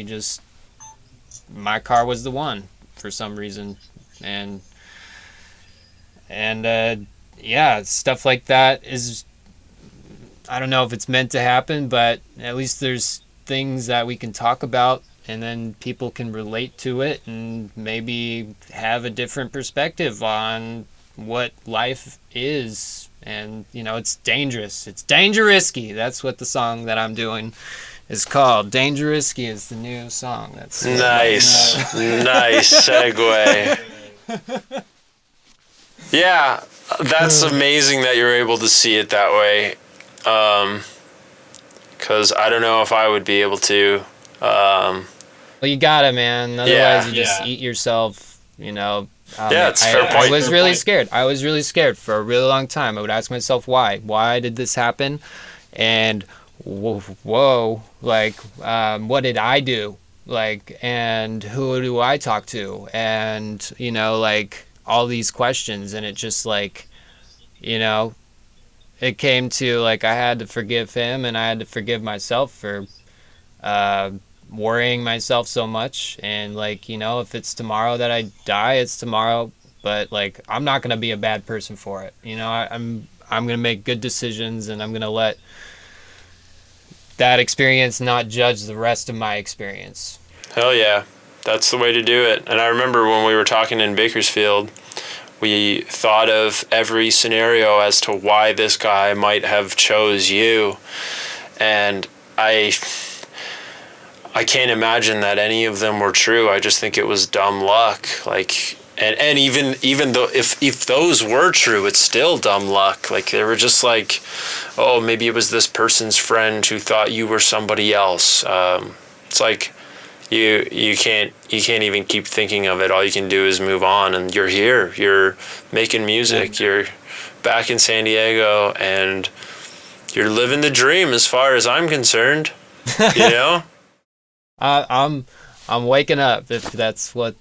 My car was the one for some reason. And stuff like that is, I don't know if it's meant to happen, but at least there's things that we can talk about, and then people can relate to it and maybe have a different perspective on what life is. And, it's dangerous. It's dangerisky. That's what the song that I'm doing is called. Dangerisky is the new song. That's nice. Nice segue. Yeah, that's amazing that you're able to see it that way. Because I don't know if I would be able to. Well, you gotta, man. Otherwise, you just eat yourself, it's fair point. I was really scared. I was really scared for a really long time. I would ask myself, why? Why did this happen? And whoa, like, what did I do? Like, and who do I talk to? And, like, all these questions. And it just, like, it came to, like, I had to forgive him, and I had to forgive myself for worrying myself so much. And, like, if it's tomorrow that I die, it's tomorrow. But, like, I'm not going to be a bad person for it. I'm going to make good decisions, and I'm going to let that experience not judge the rest of my experience. Hell yeah. That's the way to do it. And I remember when we were talking in Bakersfield, we thought of every scenario as to why this guy might have chose you. And I can't imagine that any of them were true. I just think it was dumb luck. Like, and even though if those were true, it's still dumb luck. Like, they were just like, oh, maybe it was this person's friend who thought you were somebody else. It's like you can't even keep thinking of it. All you can do is move on, and you're here. You're making music. You're back in San Diego, and you're living the dream as far as I'm concerned. I'm waking up, if that's what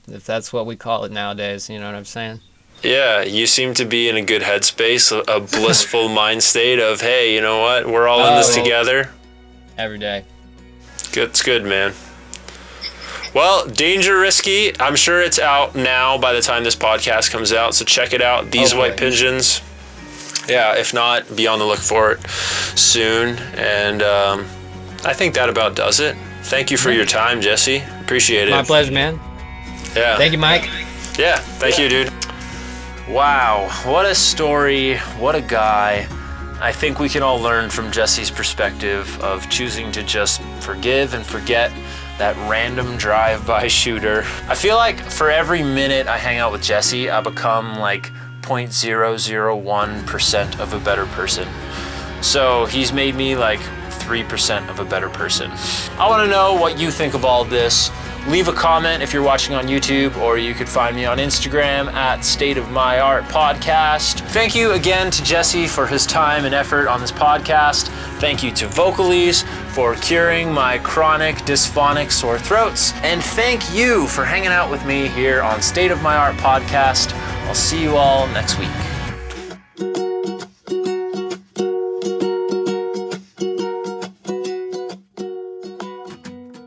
we call it nowadays. You know what I'm saying? Yeah, you seem to be in a good headspace, a blissful mind state of, hey, you know what? We're all in this together. Every day. Good, it's good, man. Well, Danger Risky, I'm sure it's out now by the time this podcast comes out, so check it out. These White Pigeons. Yeah, if not, be on the look for it soon. And I think that about does it. Thank you for your time, Jesse. Appreciate it. My pleasure, man. Yeah. Thank you, Mike. Yeah, thank you, dude. Wow, what a story, what a guy. I think we can all learn from Jesse's perspective of choosing to just forgive and forget that random drive-by shooter. I feel like for every minute I hang out with Jesse, I become like 0.001% of a better person. So he's made me like 3% of a better person. I want to know what you think of all this. Leave a comment if you're watching on YouTube, or you could find me on Instagram at State of My Art Podcast. Thank you again to Jesse for his time and effort on this podcast. Thank you to Vocalese for curing my chronic dysphonic sore throats. And thank you for hanging out with me here on State of My Art Podcast. I'll see you all next week.